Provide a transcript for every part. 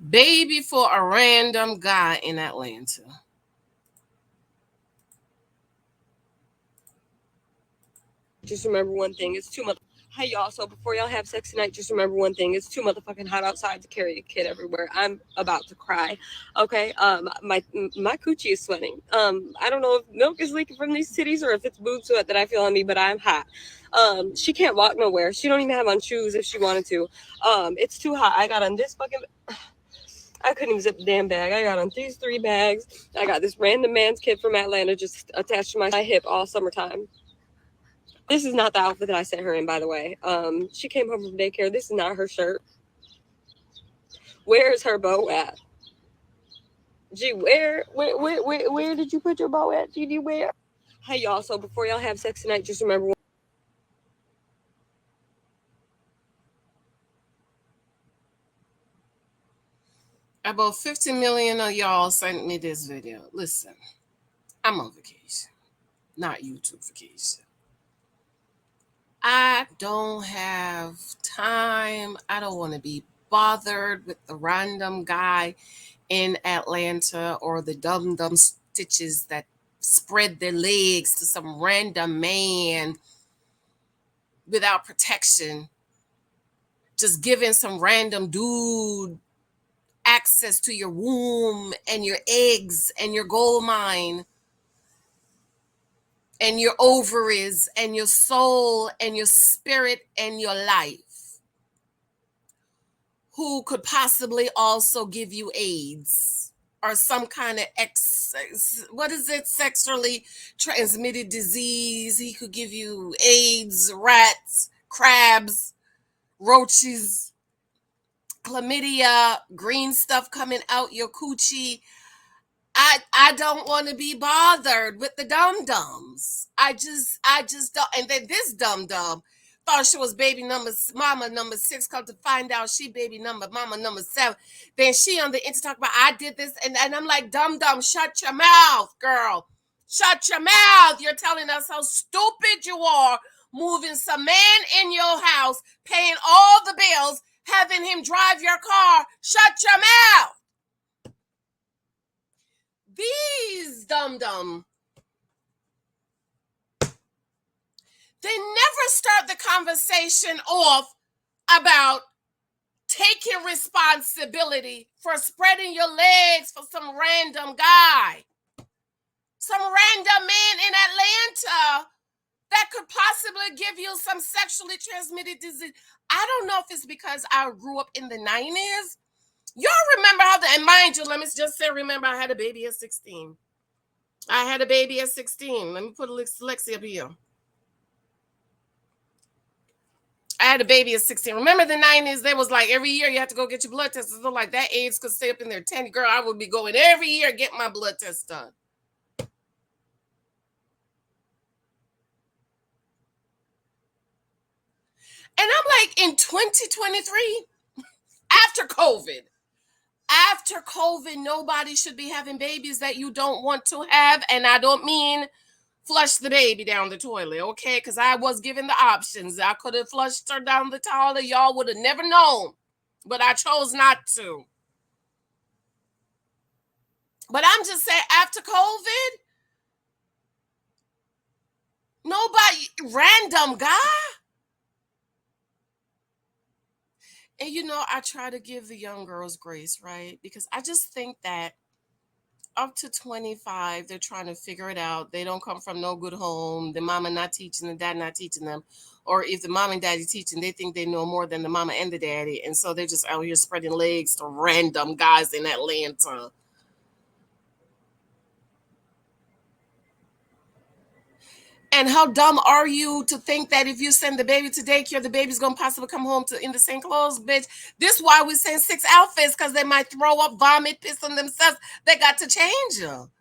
Baby for a random guy in Atlanta. Just remember one thing, it's too much. Hey y'all, so before y'all have sex tonight, just remember one thing, it's too motherfucking hot outside to carry a kid everywhere. I'm about to cry. Okay, my coochie is sweating. I don't know if milk is leaking from these titties or if it's boob sweat that I feel on me, but I'm hot. She can't walk nowhere. She don't even have on shoes if she wanted to. It's too hot. I got on this fucking I couldn't even zip the damn bag. I got on these 3 bags. I got this random man's kid from Atlanta just attached to my hip all summertime. This is not the outfit that I sent her in, by the way. She came home from daycare. This is not her shirt. Where is her bow at? Gee, where did you put your bow at, GD? Where? Hey, y'all. So before y'all have sex tonight, just remember. About 50 million of y'all sent me this video. Listen, I'm on vacation, not YouTube vacation. I don't have time. I don't want to be bothered with the random guy in Atlanta or the dum dum stitches that spread their legs to some random man without protection, just giving some random dude access to your womb and your eggs and your gold mine and your ovaries and your soul and your spirit and your life, who could possibly also give you AIDS or some kind of sexually transmitted disease. He could give you AIDS, rats, crabs, roaches, chlamydia, green stuff coming out your coochie. I don't want to be bothered with the dum-dums. I just don't. And then this dum-dum thought she was mama number 6, come to find out she mama number 7. Then she on the internet talk about I did this, and I'm like, dum-dum, shut your mouth, girl. Shut your mouth. You're telling us how stupid you are, moving some man in your house, paying all the bills, having him drive your car. Shut your mouth. These dum-dum, they never start the conversation off about taking responsibility for spreading your legs for some random guy, some random man in Atlanta that could possibly give you some sexually transmitted disease. I don't know if it's because I grew up in the 90s. Y'all remember and mind you, let me just say, remember, I had a baby at 16. I had a baby at 16. Let me put Lexi up here. I had a baby at 16. Remember the 90s? They was like every year you have to go get your blood tests. So like that AIDS could stay up in there 10. Girl, I would be going every year get my blood test done. And I'm like, in 2023, after COVID, nobody should be having babies that you don't want to have. And I don't mean flush the baby down the toilet, okay? Because I was given the options. I could have flushed her down the toilet. Y'all would have never known. But I chose not to. But I'm just saying, after COVID, nobody, random guy. And I try to give the young girls grace, right? Because I just think that up to 25, they're trying to figure it out. They don't come from no good home. The mama not teaching, the dad not teaching them. Or if the mom and daddy teaching, they think they know more than the mama and the daddy. And so they're just out here spreading legs to random guys in Atlanta. And how dumb are you to think that if you send the baby to daycare, the baby's going to possibly come home in the same clothes, bitch? This is why we send 6 outfits, because they might throw up, vomit, piss on themselves. They got to change them.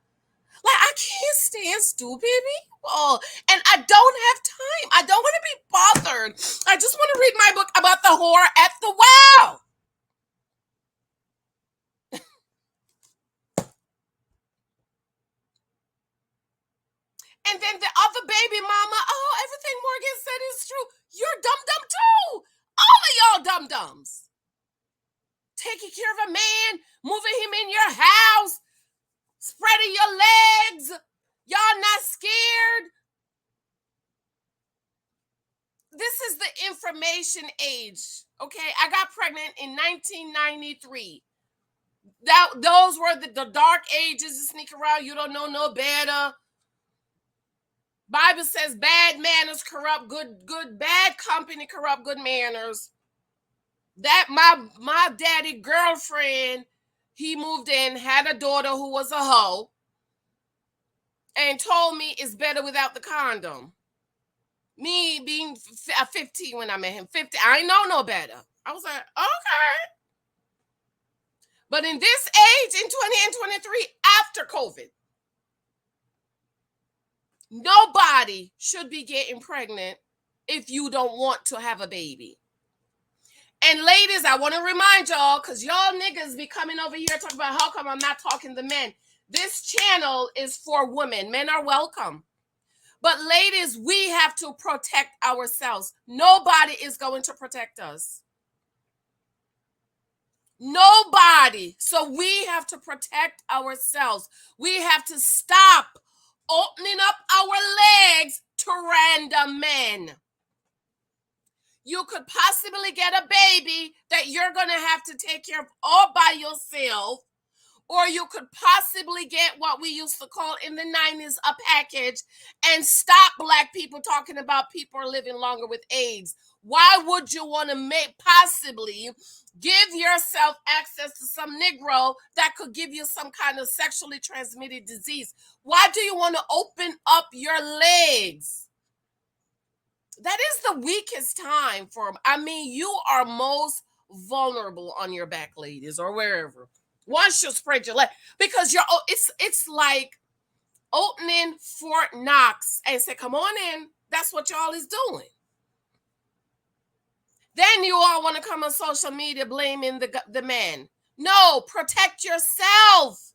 Like, I can't stand stupid people. And I don't have time. I don't want to be bothered. I just want to read my book about the whore at the well. And then the other baby mama, oh, everything Morgan said is true. You're dum-dum too. All of y'all dum-dums. Taking care of a man moving him in your house, spreading your legs. Y'all not scared? This is the information age, okay? I got pregnant in 1993. Those were the dark ages. You sneak around, you don't know no better. Bible says bad manners corrupt good, bad company corrupt good manners. That my daddy girlfriend, he moved in, had a daughter who was a hoe, and told me it's better without the condom. Me being 15 when I met him, 50, I know no better. I was like, okay. But in this age, in 20 and 23, after COVID, nobody should be getting pregnant if you don't want to have a baby. And ladies, I want to remind y'all, because y'all niggas be coming over here talking about how come I'm not talking to men. This channel is for women. Men are welcome. But ladies, we have to protect ourselves. Nobody is going to protect us. Nobody. So we have to protect ourselves. We have to stop opening up our legs to random men. You could possibly get a baby that you're going to have to take care of all by yourself. Or you could possibly get what we used to call in the 90s a package and stop Black people talking about people are living longer with AIDS. Why would you want to possibly give yourself access to some Negro that could give you some kind of sexually transmitted disease? Why do you want to open up your legs? That is the weakest time for, you are most vulnerable on your back, ladies, or wherever. Once you spread your leg, because it's like opening Fort Knox and say, come on in. That's what y'all is doing. Then you all want to come on social media blaming the man. No, protect yourself.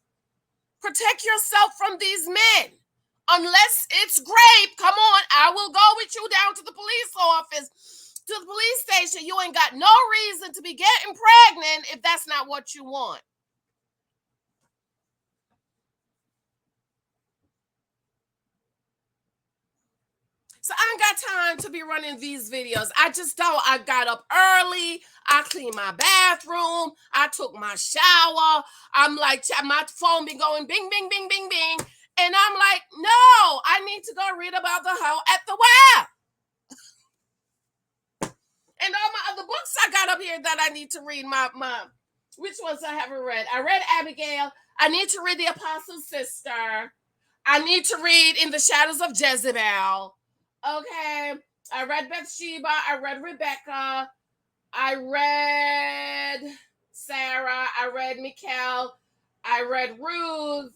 Protect yourself from these men. Unless it's grape, come on, I will go with you down to the police office, to the police station. You ain't got no reason to be getting pregnant if that's not what you want. So I ain't got time to be running these videos. I just don't. I got up early. I cleaned my bathroom. I took my shower. I'm like, my phone be going bing, bing, bing, bing, bing. And I'm like, no, I need to go read about the hoe at the web. And all my other books I got up here that I need to read. Which ones I haven't read? I read Abigail. I need to read The Apostle's Sister. I need to read In the Shadows of Jezebel. Okay. I read Bathsheba. I read Rebecca. I read Sarah. I read Michal. I read Ruth.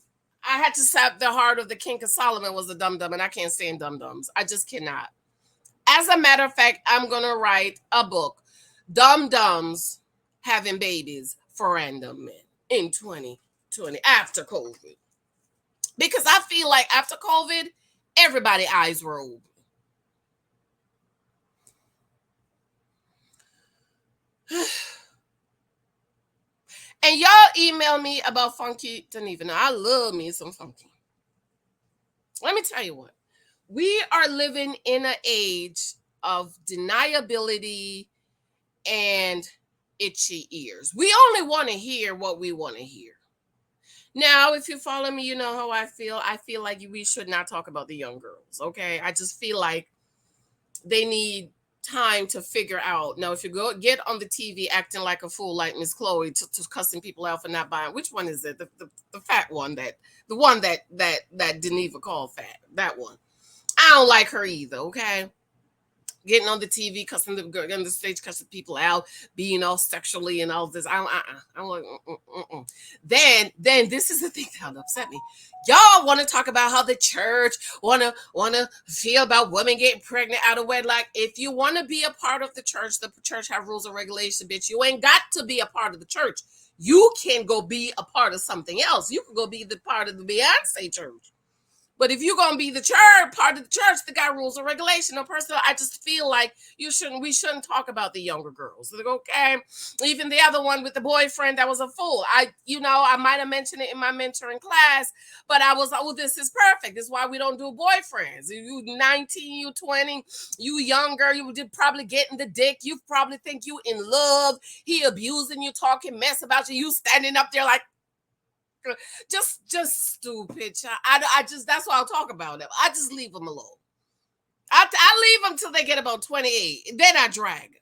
I had to stop The Heart of the King because Solomon was a dum-dum, and I can't stand dum-dums. I just cannot. As a matter of fact, I'm going to write a book, Dum-Dums Having Babies for Random Men in 2020, after COVID. Because I feel like after COVID, everybody's eyes were open. And y'all email me about funky Dineva. Now, I love me some funky. Let me tell you what. We are living in an age of deniability and itchy ears. We only want to hear what we want to hear. Now, if you follow me, you know how I feel. I feel like we should not talk about the young girls, okay? I just feel like they need time to figure out. Now, if you go get on the TV acting like a fool like Miss Chloe to cussing people out for not buying, which one is it? The fat one, the one that Dineva called fat, that one. I don't like her either, okay? Getting on the TV, cussing the girl on the stage, cussing people out, being all sexually and all this. I'm like, Then this is the thing that upset me. Y'all want to talk about how the church wanna feel about women getting pregnant out of wedlock. If you want to be a part of the church have rules and regulations, bitch. You ain't got to be a part of the church. You can go be a part of something else. You can go be the part of the Beyonce church. But if you're gonna be the church, part of the church that got rules and regulation, no personal, I just feel like we shouldn't talk about the younger girls. Like, okay, even the other one with the boyfriend that was a fool. I might have mentioned it in my mentoring class, but I was like, oh, this is perfect. This is why we don't do boyfriends. You 19, you 20, you younger, you did probably getting the dick. You probably think you in love. He abusing you, talking mess about you. You standing up there like, just stupid. I just that's why I'll talk about them. I just leave them alone. I leave them till they get about 28. Then I drag.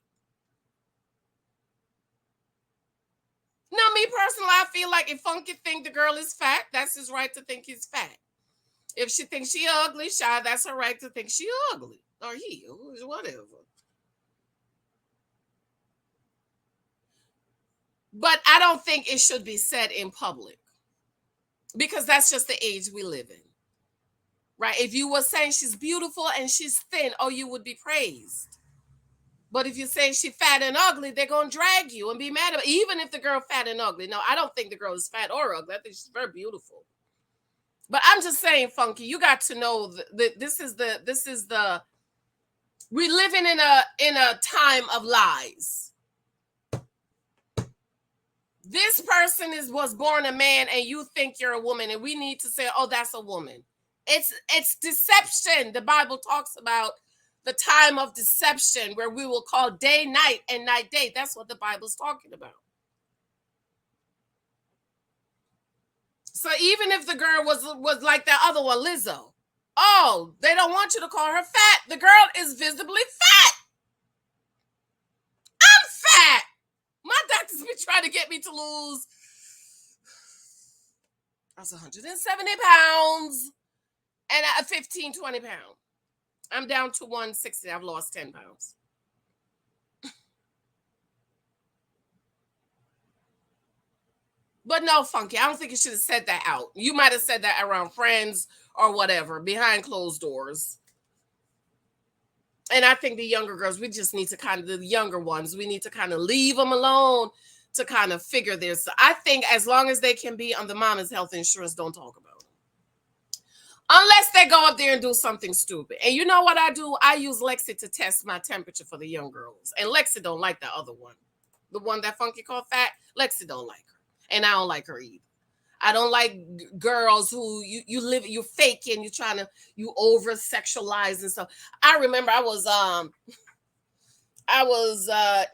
No, me personally, I feel like if Funky think the girl is fat, that's his right to think he's fat. If she thinks she ugly, that's her right to think she ugly. Or he, whatever. But I don't think it should be said in public. Because that's just the age we live in. Right? If you were saying she's beautiful and she's thin, oh, you would be praised. But if you say she's fat and ugly, they're going to drag you and be mad about it. Even if the girl fat and ugly. No, I don't think the girl is fat or ugly. I think she's very beautiful. But I'm just saying, Funky, you got to know that this is the we're living in a time of lies. This person was born a man and you think you're a woman, and we need to say, oh, that's a woman. It's deception. The Bible talks about the time of deception where we will call day night and night day. That's what the Bible's talking about. So even if the girl was like that other one, Lizzo, oh, they don't want you to call her fat. The girl is visibly fat. I'm fat. My doctor's been trying to get me to lose. I was 170 pounds and 15, 20 pounds. I'm down to 160. I've lost 10 pounds. But no, Funky, I don't think you should have said that out. You might have said that around friends or whatever, behind closed doors. And I think the younger girls, we just need to the younger ones, we need to kind of leave them alone to kind of figure this. I think as long as they can be on the mama's health insurance, don't talk about it. Unless they go up there and do something stupid. And you know what I do? I use Lexi to test my temperature for the young girls. And Lexi don't like the other one. The one that Funky called fat, Lexi don't like her. And I don't like her either. I don't like girls who you're faking, you over sexualize and stuff. I remember I was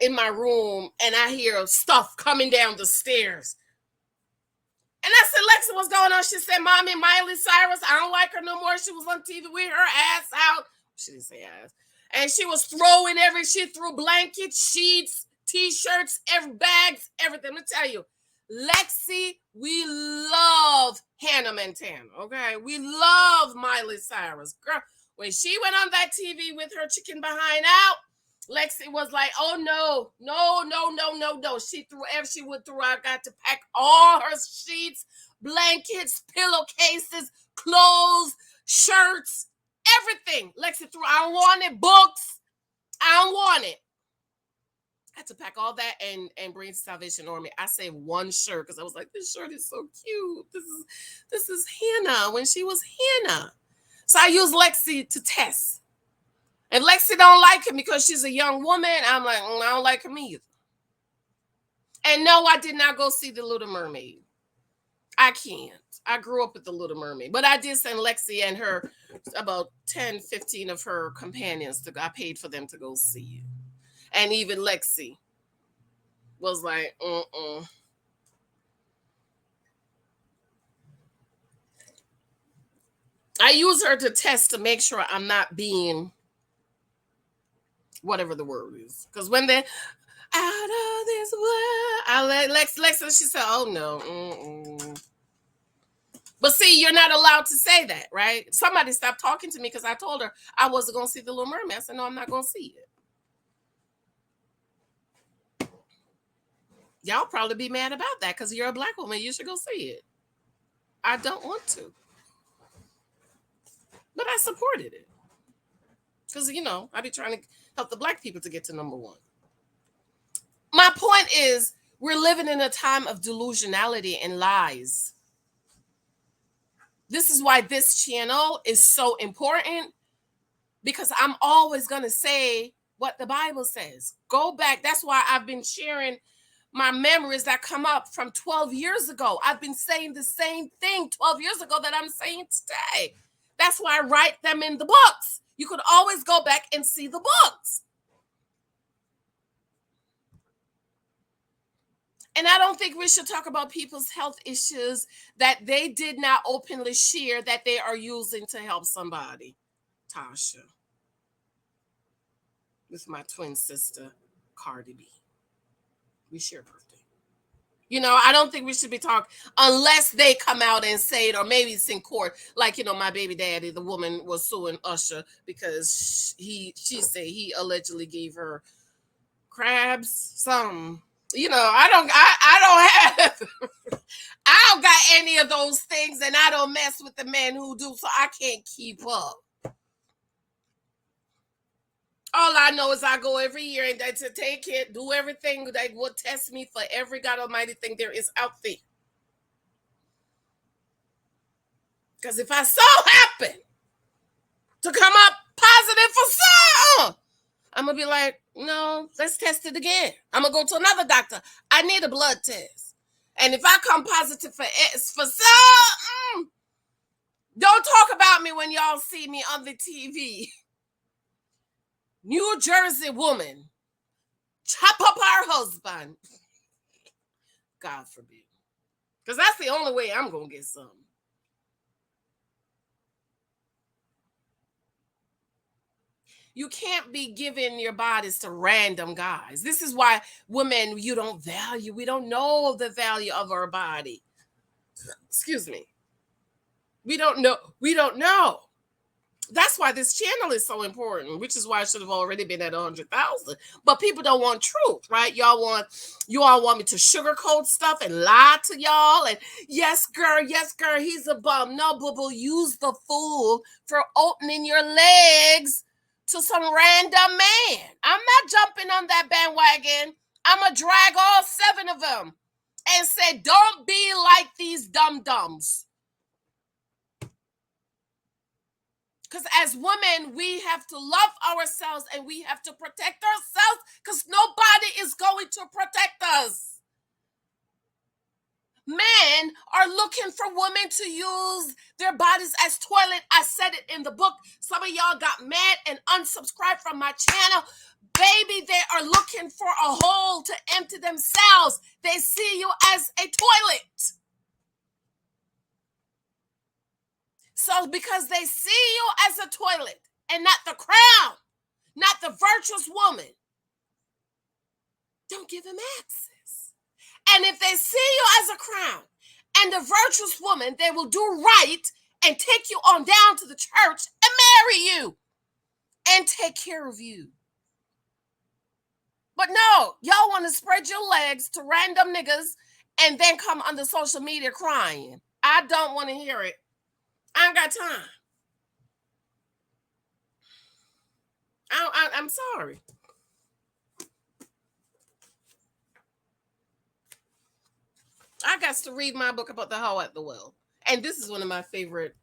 in my room and I hear stuff coming down the stairs. And I said, Lexi, what's going on? She said, Mommy, Miley Cyrus, I don't like her no more. She was on TV with her ass out. She didn't say ass. And she was throwing she threw blankets, sheets, t-shirts, bags, everything. Let me tell you, Lexi, we love Hannah Montana, okay? We love Miley Cyrus. Girl, when she went on that TV with her chicken behind out, Lexi was like, oh, no. She threw everything she would throw. I got to pack all her sheets, blankets, pillowcases, clothes, shirts, everything. Lexi threw, I don't want it, books. I don't want it. I had to pack all that and bring Salvation Army. I saved one shirt because I was like, this shirt is so cute. This is Hannah when she was Hannah. So I used Lexi to test. If Lexi don't like him because she's a young woman, I'm like, I don't like him either. And no, I did not go see The Little Mermaid. I can't. I grew up with The Little Mermaid. But I did send Lexi and her, about 10, 15 of her companions, I paid for them to go see it. And even Lexi was like, I use her to test to make sure I'm not being whatever the word is. Because when they're out of this world, I let Lexi, she said, oh no. But see, you're not allowed to say that, right? Somebody stopped talking to me because I told her I wasn't going to see The Little Mermaid. I said, no, I'm not going to see it. Y'all probably be mad about that because you're a Black woman. You should go see it. I don't want to. But I supported it. Because, I be trying to help the Black people to get to number one. My point is, we're living in a time of delusionality and lies. This is why this channel is so important, because I'm always going to say what the Bible says. Go back. That's why I've been sharing my memories that come up from 12 years ago. I've been saying the same thing 12 years ago that I'm saying today. That's why I write them in the books. You could always go back and see the books. And I don't think we should talk about people's health issues that they did not openly share that they are using to help somebody. Tasha. With my twin sister, Cardi B. We share birthday. You know, I don't think we should be talking unless they come out and say it, or maybe it's in court. Like, you know, my baby daddy, the woman was suing Usher because she said he allegedly gave her crabs, some. You know, I don't have I don't got any of those things, and I don't mess with the men who do, so I can't keep up. All I know is I go every year and to take it, do everything that will test me for every God Almighty thing there is out there. Because if I so happen to come up positive for some, I'm going to be like, no, let's test it again. I'm going to go to another doctor. I need a blood test. And if I come positive for some, don't talk about me when y'all see me on the TV. New Jersey woman chop up her husband. God forbid. Because that's the only way I'm going to get some. You can't be giving your bodies to random guys. This is why women, we don't know the value of our body. Excuse me. We don't know. That's why this channel is so important, which is why I should have already been at 100,000. But people don't want truth, right? You all want me to sugarcoat stuff and lie to y'all. And yes, girl, he's a bum. No, boo-boo, use the fool for opening your legs to some random man. I'm not jumping on that bandwagon. I'm going to drag all 7 of them and say, don't be like these dum-dums. Because as women, we have to love ourselves and we have to protect ourselves, because nobody is going to protect us. Men are looking for women to use their bodies as toilet. I said it in the book. Some of y'all got mad and unsubscribed from my channel. Baby, they are looking for a hole to empty themselves. They see you as a toilet. So because they see you as a toilet and not the crown, not the virtuous woman, don't give them access. And if they see you as a crown and the virtuous woman, they will do right and take you on down to the church and marry you and take care of you. But no, y'all want to spread your legs to random niggas and then come on the social media crying. I don't want to hear it. I ain't got time. I'm sorry. I got to read my book about the hoe at the well. And this is one of my favorite.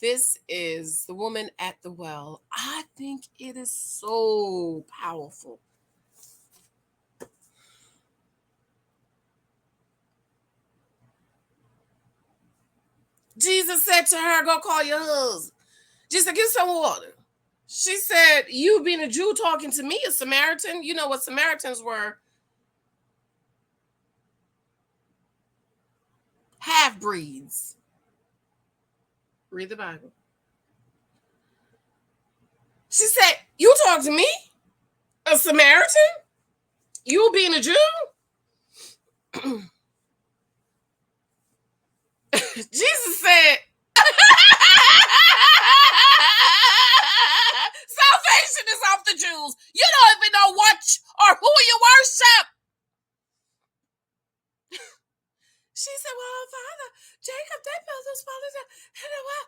This is The Woman at the Well. I think it is so powerful. Jesus said to her, go call your husband. Jesus said, get some water. She said, you being a Jew talking to me, a Samaritan? You know what Samaritans were? Half-breeds. Read the Bible. She said, you talk to me? A Samaritan? You being a Jew? Jesus said, salvation is of the Jews. You don't even know what or who you worship. She said, well, Father, Jacob, they built this father in the well.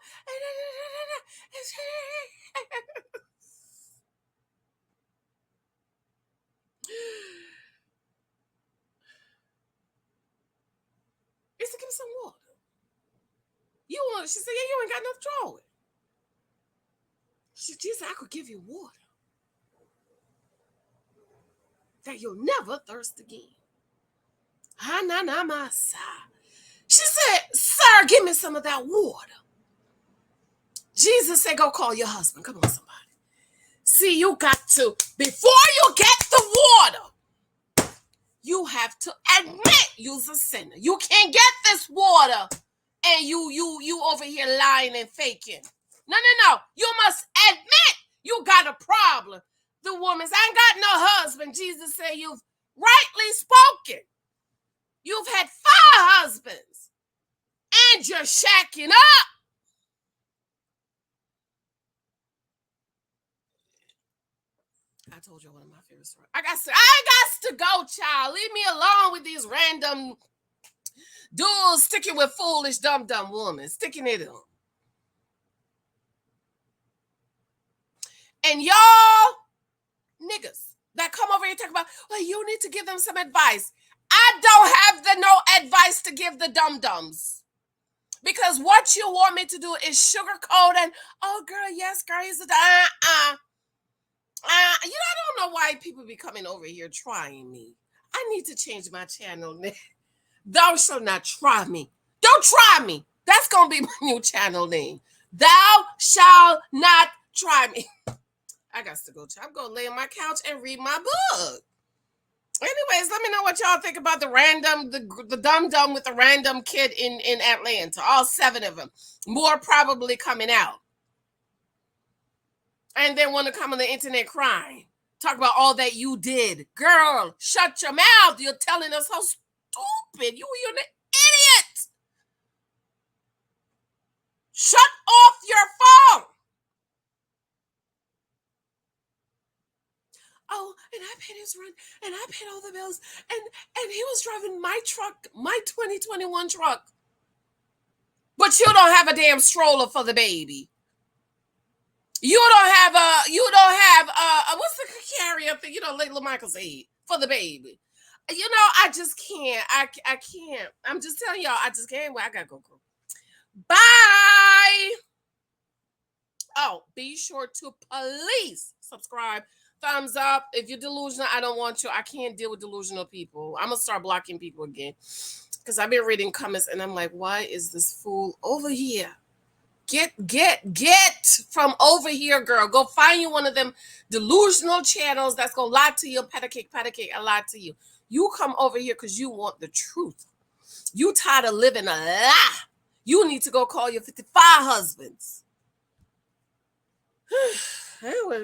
He said, give me some water. You water? She said, yeah, you ain't got enough to draw with. She said, I could give you water that you'll never thirst again. She said, sir, give me some of that water. Jesus said, go call your husband. Come on, somebody. See, you got to, before you get the water, you have to admit you's a sinner. You can't get this water and you over here lying and faking. No. You must admit you got a problem. The woman says, I ain't got no husband. Jesus said, you've rightly spoken. You've had 5 husbands and you're shacking up. I told you one of my favorite stories. I got to go, child. Leave me alone with these random dudes sticking with foolish, dumb women. Sticking it on. And y'all niggas that come over here and talk about, well, you need to give them some advice. I don't have no advice to give the dum-dums. Because what you want me to do is sugarcoat and, oh, girl, yes, girl, he's a I don't know why people be coming over here trying me. I need to change my channel name. Thou shalt not try me. Don't try me. That's going to be my new channel name. Thou shalt not try me. I got to go. I'm going to lay on my couch and read my book. Anyways, let me know what y'all think about the dum-dum with the random kid in Atlanta. All 7 of them. More probably coming out. And then want to come on the internet crying. Talk about all that you did. Girl, shut your mouth. You're telling us how stupid. You're an idiot. Shut off your phone. Oh, and I paid his rent, and I paid all the bills, and he was driving my truck, my 2021 truck. But you don't have a damn stroller for the baby. You don't have what's the carrier thing? Like LaMichael said, for the baby. I just can't. I can't. I'm just telling y'all, I just can't. Well, I gotta go. Bye. Oh, be sure to please subscribe. Thumbs up. If you're delusional, I don't want you. I can't deal with delusional people. I'm gonna start blocking people again. Because I've been reading comments and I'm like, why is this fool over here? Get from over here, girl. Go find you one of them delusional channels that's gonna lie to you, pat a cake, and lie to you. You come over here because you want the truth. You tired of living a lie. You need to go call your 55 husbands. Anyway,